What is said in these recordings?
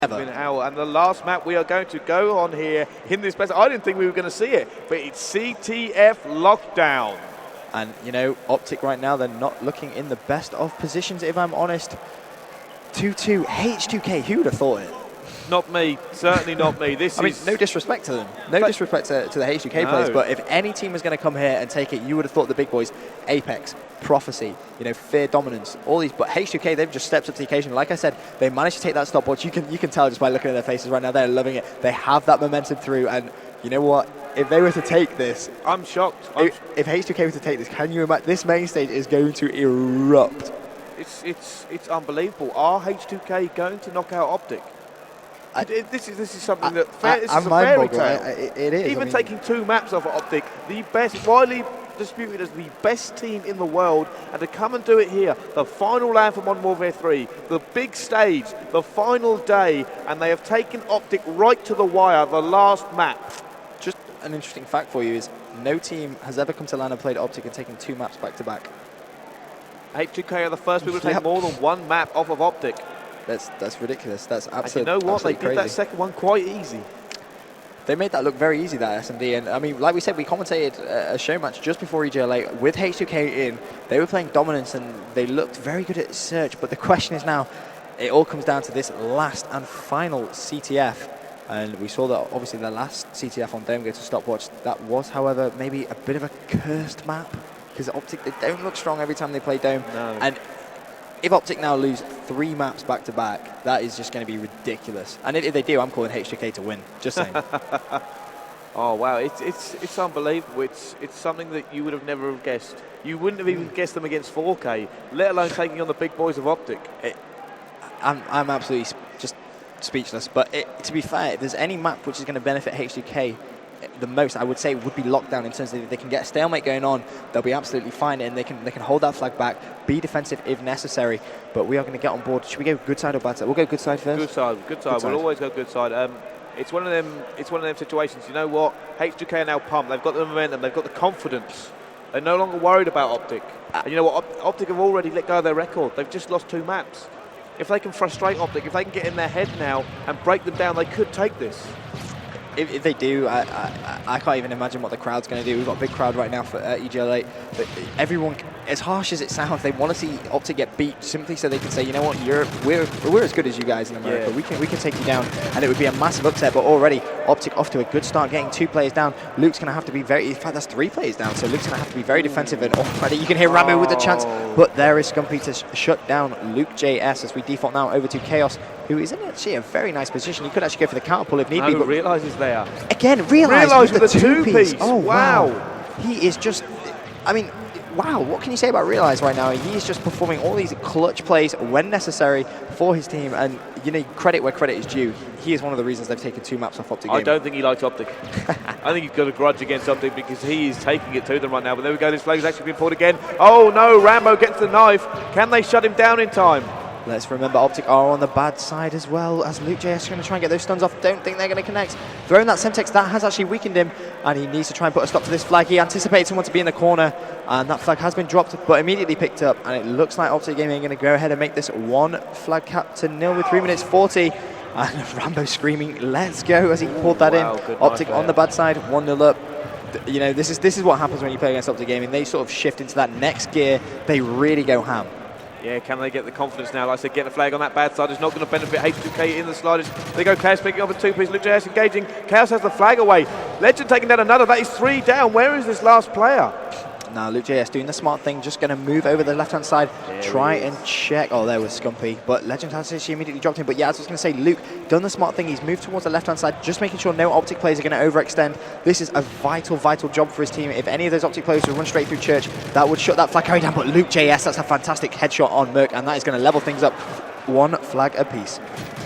Out. And the last map we are going to go on here in this place, I didn't think we were going to see it, but it's CTF Lockdown. And, you know, Optic right now, they're not looking in the best of positions, if I'm honest. 2-2, H2K, who would have thought it? Not me, certainly not me. I mean, no disrespect to them, no disrespect to the H2K players, but if any team was going to come here and take it, you would have thought the big boys, Apex, Prophecy, you know, Fear Dominance, all these, but H2K, they've just stepped up to the occasion. Like I said, they managed to take that stopwatch. You can tell just by looking at their faces right now, they're loving it. They have that momentum through, and you know what? If they were to take this, I'm shocked. If H2K were to take this, can you imagine? This main stage is going to erupt. It's unbelievable. Are H2K going to knock out Optic? This is something that this is a fairy tale. It is. Even taking 2 maps off of Optic, the best, widely disputed as the best team in the world, and to come and do it here, the final land for Modern Warfare 3, the big stage, the final day, and they have taken Optic right to the wire, the last map. Just an interesting fact for you is no team has ever come to land and played Optic and taken 2 maps back to back. H2K are the first people to take more than 1 map off of Optic. That's ridiculous. That's absolutely. You know what? They did crazy. That second one quite easy. They made that look very easy, that S&D. And I mean, like we said, we commentated a show match just before EGL8 with H2K in. They were playing Dominance and they looked very good at search. But the question is now, it all comes down to this last and final CTF. And we saw that obviously the last CTF on Dome go to stopwatch. That was, however, maybe a bit of a cursed map because Optic, they don't look strong every time they play Dome. No. And if Optic now lose 3 maps back to back, that is just going to be ridiculous. And if they do, I'm calling H2K to win. Just saying. Oh wow, it's unbelievable. It's something that you would have never guessed. You wouldn't have even guessed them against 4K, let alone taking on the big boys of Optic. I'm absolutely just speechless. But to be fair, if there's any map which is going to benefit H2K the most, I would say would be Lockdown, in terms of if they can get a stalemate going on, they'll be absolutely fine, and they can hold that flag back, be defensive if necessary. But we are going to get on board. Should we go good side or bad side? We'll go good side first. Good side. We'll always go good side. It's one of them situations. You know what? H2K are now pumped. They've got the momentum. They've got the confidence. They're no longer worried about Optic. And you know what? Optic have already let go of their record. They've just lost 2 maps. If they can frustrate Optic, if they can get in their head now and break them down, they could take this. If they do, I can't even imagine what the crowd's going to do. We've got a big crowd right now for EGL8. But everyone, as harsh as it sounds, they want to see Optic get beat simply so they can say, you know what, we're as good as you guys in America. Yeah. We can take you down, and it would be a massive upset. But already Optic off to a good start, getting 2 players down. Luke's going to have to be very. In fact, that's 3 players down. So Luke's going to have to be very defensive. And you can hear Rambo with the chance, but there is Scumpy to shut down Luke JS as we default now over to Chaos, who is in actually a very nice position. He could actually go for the counter pull if need be. But realises there. Again, realised with the 2-piece. Oh, wow. He is just, I mean, wow, what can you say about Realize right now? He is just performing all these clutch plays when necessary for his team, and you know, credit where credit is due. He is one of the reasons they've taken 2 maps off Optic. I don't think he likes Optic. I think he's got a grudge against Optic because he is taking it to them right now. But there we go, this flag has actually been pulled again. Oh no, Rambo gets the knife. Can they shut him down in time? Let's remember Optic are on the bad side as well, as Luke JS is going to try and get those stuns off. Don't think they're going to connect. Throwing that Semtex, that has actually weakened him, and he needs to try and put a stop to this flag. He anticipated someone to be in the corner, and that flag has been dropped, but immediately picked up, and it looks like Optic Gaming are going to go ahead and make this 1 flag cap to 0 with 3 minutes 40. And Rambo screaming, let's go, as he pulled that in. Optic on the bad side, 1-0 up. You know, this is what happens when you play against Optic Gaming. They sort of shift into that next gear. They really go ham. Yeah, can they get the confidence now? Like I said, getting a flag on that bad side is not going to benefit H2K in the slightest. They go Catz picking up a 2-piece. Luke JS engaging. Chaos has the flag away. Legend taking down another. That is 3 down. Where is this last player? Now Luke JS doing the smart thing, just going to move over the left-hand side, try and check. Oh, there was Scumpy, but Legend has actually immediately dropped him. But yeah, as I was going to say, Luke done the smart thing. He's moved towards the left-hand side, just making sure no Optic players are going to overextend. This is a vital, vital job for his team. If any of those Optic players would run straight through Church, that would shut that flag carry down. But Luke JS, that's a fantastic headshot on Merc, and that is going to level things up. 1 flag apiece.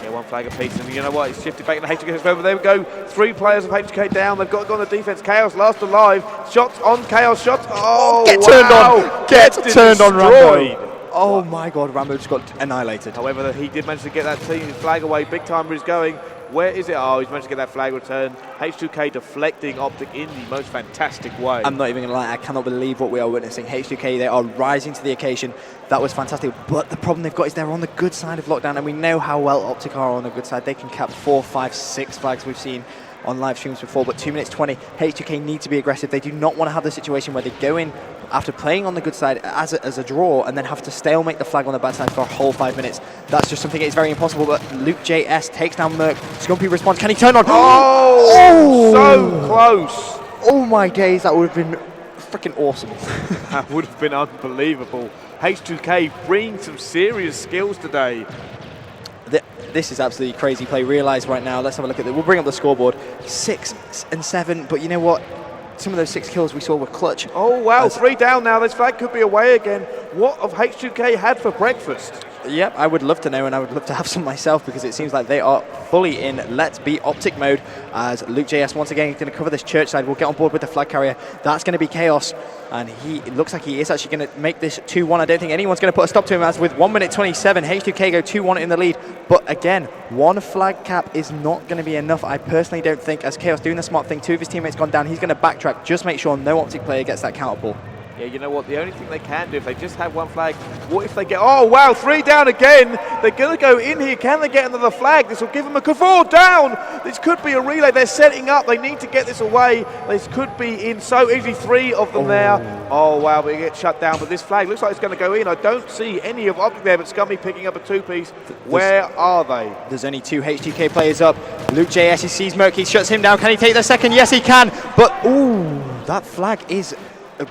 Yeah, 1 flag apiece, and you know what? It's shifted back into H2K. There we go. 3 players of H2K down. They've got to go on the defense. Chaos last alive. Shots on Chaos. Shots. Oh, get turned on. Get turned on, Rambo. Oh my God, Rambo just got annihilated. However, he did manage to get that team flag away. Big timer is going. Where is it? Oh, he's managed to get that flag return. H2K deflecting Optic in the most fantastic way. I'm not even going to lie, I cannot believe what we are witnessing. H2K, they are rising to the occasion. That was fantastic. But the problem they've got is they're on the good side of lockdown, and we know how well Optic are on the good side. They can cap 4, 5, 6 flags we've seen on live streams before, but 2 minutes 20, H2K need to be aggressive. They do not want to have the situation where they go in after playing on the good side as a draw and then have to stalemate the flag on the bad side for a whole 5 minutes. That's just something that is very impossible, but Luke JS takes down Merc. Scumpy responds. Can he turn on? Oh! So close. Oh my days, that would have been freaking awesome. That would have been unbelievable. H2K bringing some serious skills today. This is absolutely crazy play. Realize right now, let's have a look at it. We'll bring up the scoreboard. 6 and 7, but you know what? Some of those 6 kills we saw were clutch. Oh, wow, 3 down now. This flag could be away again. What have H2K had for breakfast? Yep, I would love to know, and I would love to have some myself, because it seems like they are fully in Let's Be Optic mode, as Luke JS once again is going to cover this church side. We'll get on board with the flag carrier. That's going to be Chaos, and it looks like he is actually going to make this 2-1. I don't think anyone's going to put a stop to him, as with 1 minute 27, H2K go 2-1 in the lead. But again, 1 flag cap is not going to be enough. I personally don't think, as Chaos doing the smart thing, 2 of his teammates gone down, he's going to backtrack, just make sure no Optic player gets that counter pull. Yeah, you know what? The only thing they can do, if they just have 1 flag, what if they get... Oh, wow, 3 down again. They're going to go in here. Can they get another flag? This will give them a 4 down. This could be a relay. They're setting up. They need to get this away. This could be in so easily. 3 of them there. Oh, wow, but it gets shut down. But this flag looks like it's going to go in. I don't see any of Optic there, but Scummy picking up a 2-piece. Where are they? There's only 2 H2K players up. Luke JS, he sees Merc. He shuts him down. Can he take the second? Yes, he can. But, ooh, that flag is...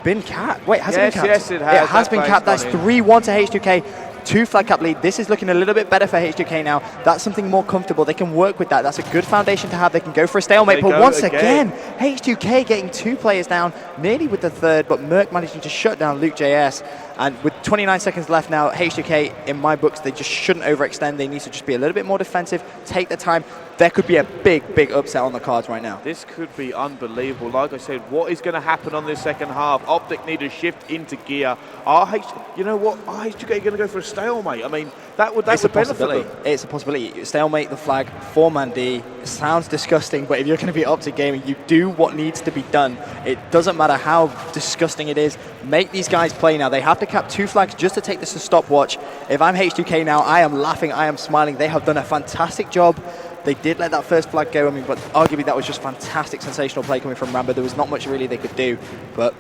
been capped. Wait, has it been capped? Yes, it has. It has been capped. That's 3-1 to H2K. 2 flag cap lead. This is looking a little bit better for H2K now. That's something more comfortable. They can work with that. That's a good foundation to have. They can go for a stalemate. But once again, H2K getting 2 players down, nearly with the 3rd, but Merc managing to shut down Luke JS. And with 29 seconds left now, H2K, in my books, they just shouldn't overextend. They need to just be a little bit more defensive, take the time. There could be a big, big upset on the cards right now. This could be unbelievable. Like I said, what is going to happen on this second half? Optic need to shift into gear. You know what? Are H2K going to go for a stalemate? I mean, that's a benefit for them. It's a possibility. Stalemate the flag, 4-man D. It sounds disgusting, but if you're going to be Optic Gaming, you do what needs to be done. It doesn't matter how disgusting it is. Make these guys play now. They have to cap 2 flags just to take this to stopwatch. If I'm H2K now, I am laughing, I am smiling. They have done a fantastic job. They did let that first flag go, I mean, but arguably that was just fantastic, sensational play coming from Rambo. There was not much really they could do, but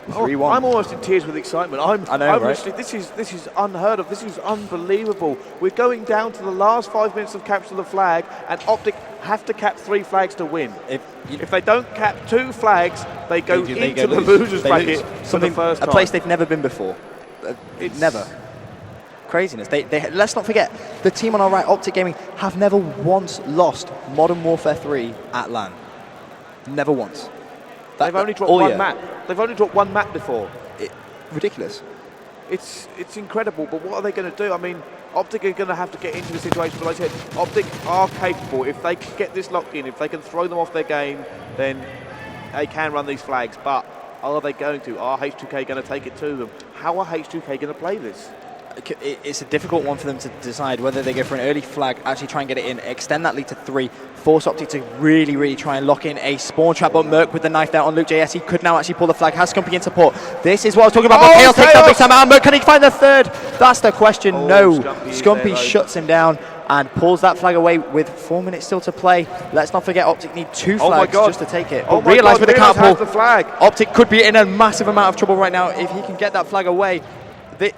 3-1. I'm almost in tears with excitement. I know, right? This is unheard of. This is unbelievable. We're going down to the last 5 minutes of capture the flag, and Optic have to cap 3 flags to win. If they don't cap 2 flags, they go into the losers bracket for the first time. A place they've never been before. Never. Craziness. Let's not forget, the team on our right, Optic Gaming, have never once lost Modern Warfare 3 at LAN. Never once. They've only dropped 1 map. They've only dropped 1 map before. Ridiculous. It's incredible, but what are they going to do? I mean, Optic are going to have to get into the situation, but like I said, Optic are capable. If they can get this locked in, if they can throw them off their game, then they can run these flags, but are they going to? Are H2K going to take it to them? How are H2K going to play this? It's a difficult one for them to decide whether they go for an early flag, actually try and get it in, extend that lead to 3, force Optic to really, really try and lock in a spawn trap. But Merc with the knife there on Luke JS, he could now actually pull the flag, has Scumpy in support. This is what I was talking about, but Chaos takes that big time out. Merc, can he find the 3rd? That's the question. No, Scumpy shuts him down and pulls that flag away with 4 minutes still to play. Let's not forget Optic need 2 flags just to take it. But realise with the counter pull, Optic could be in a massive amount of trouble right now. If he can get that flag away,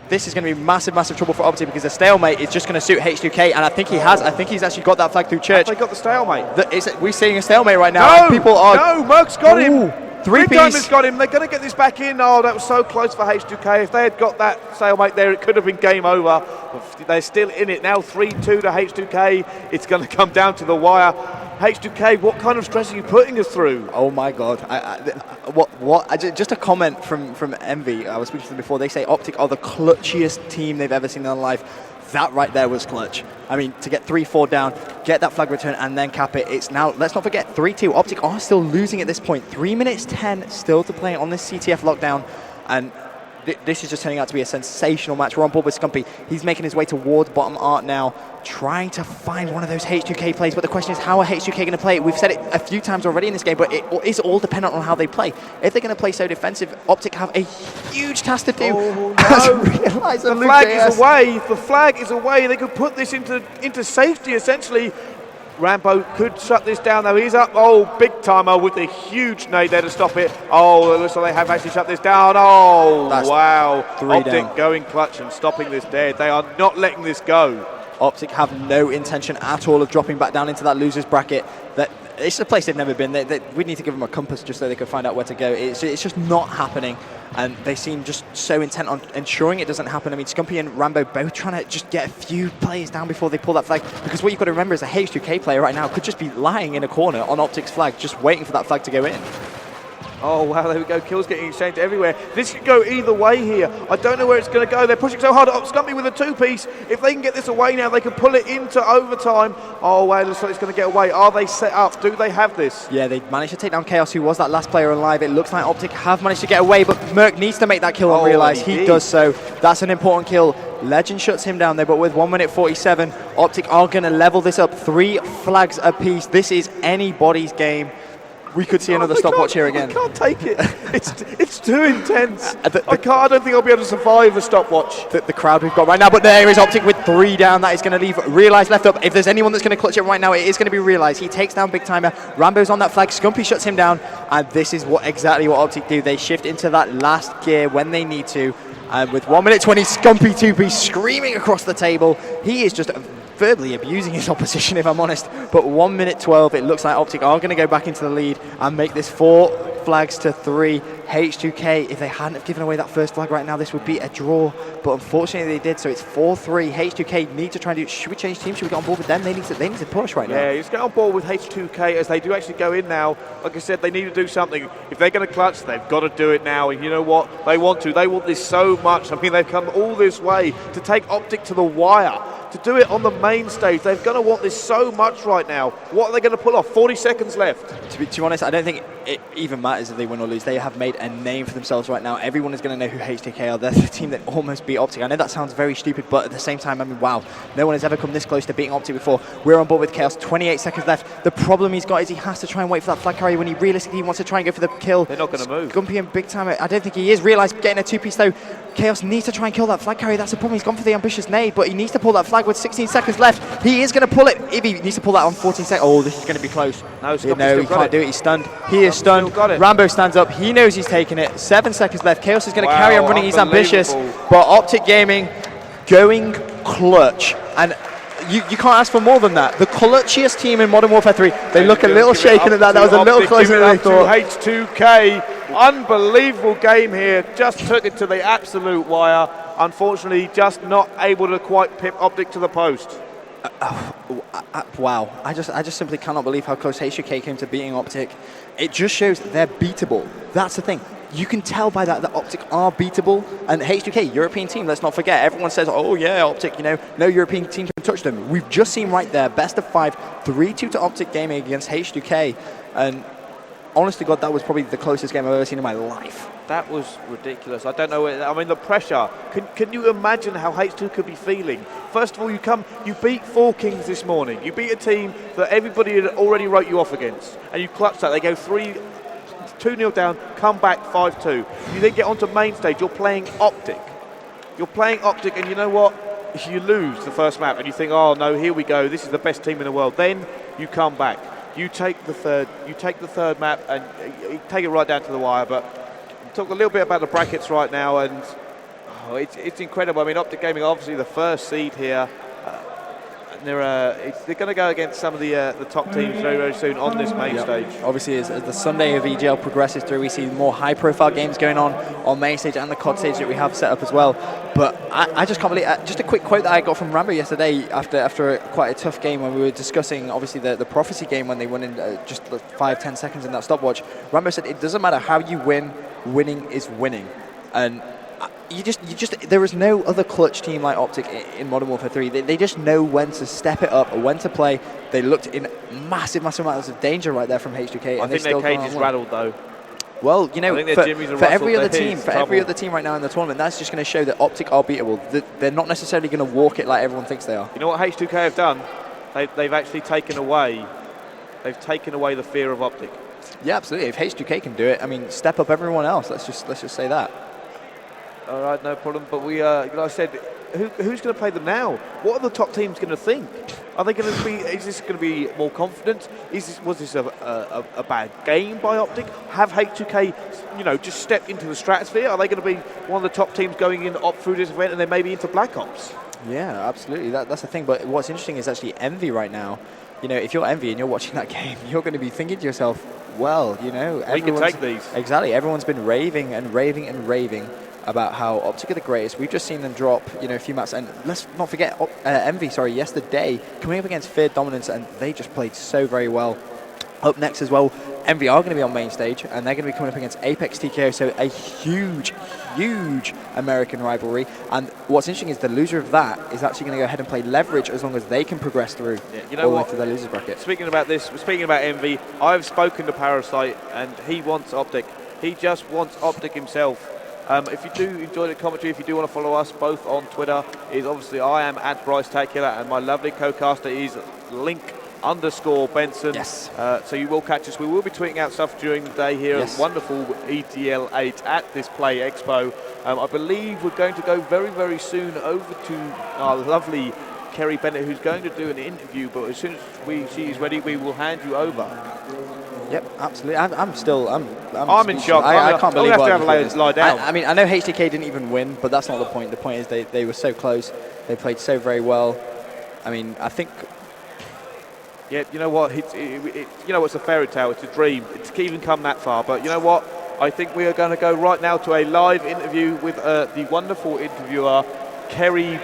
this is going to be massive, massive trouble for Optic, because the stalemate is just going to suit H2K, and I think he has. I think he's actually got that flag through church. They got the stalemate. We're seeing a stalemate right now. No, Merc's got him. 3-piece. Has got him. They're going to get this back in. Oh, that was so close for H2K. If they had got that stalemate there, it could have been game over. They're still in it now. 3-2 to H2K. It's going to come down to the wire. H2K, what kind of stress are you putting us through? Oh my God! Just a comment from Envy. I was speaking to them before. They say Optic are the clutchiest team they've ever seen in their life. That right there was clutch. I mean, to get 3-4 down, get that flag return, and then cap it. It's now, let's not forget, 3-2. Optic are still losing at this point. 3 minutes 10 still to play on this CTF lockdown, and this is just turning out to be a sensational match. We're on board with Scumpy. He's making his way towards bottom art now, trying to find one of those H2K plays. But the question is, how are H2K going to play it? We've said it a few times already in this game, but it is all dependent on how they play. If they're going to play so defensive, Optic have a huge task to do. Oh, no. The flag is away. The flag is away. They could put this into safety, essentially. Rambo could shut this down, though. He's up. Oh, big timer with the huge nade there to stop it. Oh, it looks like they have actually shut this down. Oh, that's wow. Optic down. Going clutch and stopping this dead. They are not letting this go. Optic have no intention at all of dropping back down into that losers bracket. It's a place they've never been. We need to give them a compass just so they can find out where to go. It's just not happening, and they seem just so intent on ensuring it doesn't happen. I mean, Scumpy and Rambo both trying to just get a few players down before they pull that flag, because what you've got to remember is a H2K player right now could just be lying in a corner on Optic's flag, just waiting for that flag to go in. Oh, wow, there we go. Kills getting exchanged everywhere. This could go either way here. I don't know where it's going to go. They're pushing so hard. Scumpy with a two-piece. If they can get this away now, they can pull it into overtime. Oh, wow, looks like it's going to get away. Are they set up? Do they have this? Yeah, they managed to take down Chaos, who was that last player alive. It looks like Optic have managed to get away, but Merc needs to make that kill on Realize. He does so. That's an important kill. Legend shuts him down there, but with 1 minute 47, Optic are going to level this up. 3 flags apiece. This is anybody's game. We could see another stopwatch here again. I can't take it. It's too intense. I don't think I'll be able to survive a stopwatch. The crowd we've got right now, but there is Optic with 3 down. That is going to leave Realize left up. If there's anyone that's going to clutch it right now, it is going to be Realize. He takes down Big Timer. Rambo's on that flag. Scumpy shuts him down, and this is exactly what Optic do. They shift into that last gear when they need to. And with 1 minute 20, Scumpy 2-piece screaming across the table. He is just verbally abusing his opposition, if I'm honest. But 1 minute 12, it looks like Optic are going to go back into the lead and make this 4 flags to 3. H2K, if they hadn't have given away that first flag right now, this would be a draw. But unfortunately they did, so it's 4-3. H2K need to try and do, should we change teams? Should we get on board with them? They need to push right now. Yeah, just get on board with H2K as they do actually go in now. Like I said, they need to do something. If they're going to clutch, they've got to do it now. And you know what? They want to. They want this so much. I mean, they've come all this way to take Optic to the wire. To do it on the main stage, they're going to want this so much right now. What are they going to pull off? 40 seconds left. To be honest, I don't think it even matters if they win or lose. They have made a name for themselves right now. Everyone is going to know who H2K are. They're the team that almost beat Optic. I know that sounds very stupid, but at the same time, I mean, wow. No one has ever come this close to beating Optic before. We're on board with Chaos. 28 seconds left. The problem he's got is he has to try and wait for that flag carry when he realistically wants to try and go for the kill. They're not going to move. Scumpy and Big Time, I don't think he is. Realize getting a 2-piece though. Chaos needs to try and kill that flag carry. That's the problem. He's gone for the ambitious nade, but he needs to pull that flag with 16 seconds left. He is going to pull it. If he needs to pull that on 14 seconds. Oh, this is going to be close. No, he can't do it. He's stunned. He is stunned. Rambo stands up. He knows he's taking it. 7 seconds left. Chaos is going to carry on running. He's ambitious. But Optic Gaming going clutch. And you can't ask for more than that. The clutchiest team in Modern Warfare 3. They look a little shaken at that. That was a little closer than I thought. H2K. Unbelievable game here. Just took it to the absolute wire. Unfortunately, just not able to quite pip Optic to the post. Wow. I just simply cannot believe how close H2K came to beating Optic. It just shows they're beatable. That's the thing. You can tell by that Optic are beatable. And H2K, European team, let's not forget. Everyone says, oh yeah, Optic, no European team can touch them. We've just seen right there, best of 5, 3-2 to Optic Gaming against H2K. And honest to God, that was probably the closest game I've ever seen in my life. That was ridiculous. I don't know. I mean, the pressure. Can you imagine how H2 could be feeling? First of all, you beat 4 Kings this morning. You beat a team that everybody had already wrote you off against, and you clutch that. They go 2-0 down, come back 5-2. You then get onto main stage. You're playing Optic. And you know what? You lose the first map, and you think, oh no, here we go. This is the best team in the world. Then you come back. You take the third map, and you take it right down to the wire. But talk a little bit about the brackets right now, and it's incredible. I mean, Optic Gaming obviously the first seed here. And they're going to go against some of the top teams very, very soon on this main stage. Obviously, as the Sunday of EGL progresses through, we see more high-profile games going on main stage and the COD stage that we have set up as well. But I just can't believe. Just a quick quote that I got from Rambo yesterday after quite a tough game when we were discussing, obviously, the Prophecy game when they won in just 5-10 seconds in that stopwatch. Rambo said, "It doesn't matter how you win. Winning is winning." And there is no other clutch team like Optic in Modern Warfare 3. They just know when to step it up, when to play. They looked in massive amounts of danger right there from H2K. I think their cage is rattled though. Well, you know, I think their Jimmys are for every Russell, other team, his for every trouble. other team right now in the tournament, that's just going to show that Optic are beatable. They're not necessarily going to walk it like everyone thinks they are. You know what H2K have done? They've actually taken away. They've taken away the fear of Optic. Yeah, absolutely. If H2K can do it, I mean, step up everyone else. Let's just say that. All right, no problem. But we, like I said, who's going to play them now? What are the top teams going to think? Are they going to be? Is this going to be more confident? Was this a bad game by Optic? Have H2K, just stepped into the stratosphere? Are they going to be one of the top teams going in up through this event, and then maybe into Black Ops? Yeah, absolutely. That's the thing. But what's interesting is actually Envy right now. You know, if you're Envy and you're watching that game, you're going to be thinking to yourself, well, we can take these. Exactly. Everyone's been raving and raving and raving about how Optic are the greatest. We've just seen them drop, a few maps. And let's not forget Envy, yesterday, coming up against Fear Dominance, and they just played so very well. Up next as well, Envy are going to be on main stage, and they're going to be coming up against Apex TKO, so a huge, huge American rivalry. And what's interesting is the loser of that is actually going to go ahead and play Leverage as long as they can progress through all the way to their losers bracket. Speaking about Envy, I've spoken to Parasite, and he wants Optic. He just wants Optic himself. If you do enjoy the commentary, if you do want to follow us both on Twitter, is obviously I am @BryceTacular, and my lovely co-caster is Link_Benson. Yes. So you will catch us. We will be tweeting out stuff during the day here at wonderful EGL8 at this Play Expo. I believe we're going to go very, very soon over to our lovely Kerry Bennett, who's going to do an interview, but as soon as she is ready, we will hand you over. Yep, absolutely. I'm in shock. I can't believe I'm going to have to lie down. I mean, I know H2K didn't even win, but that's not the point. The point is they were so close. They played so very well. I mean, I think... Yeah, you know what? It's a fairy tale. It's a dream. It's even come that far. But you know what? I think we are going to go right now to a live interview with the wonderful interviewer, Kerry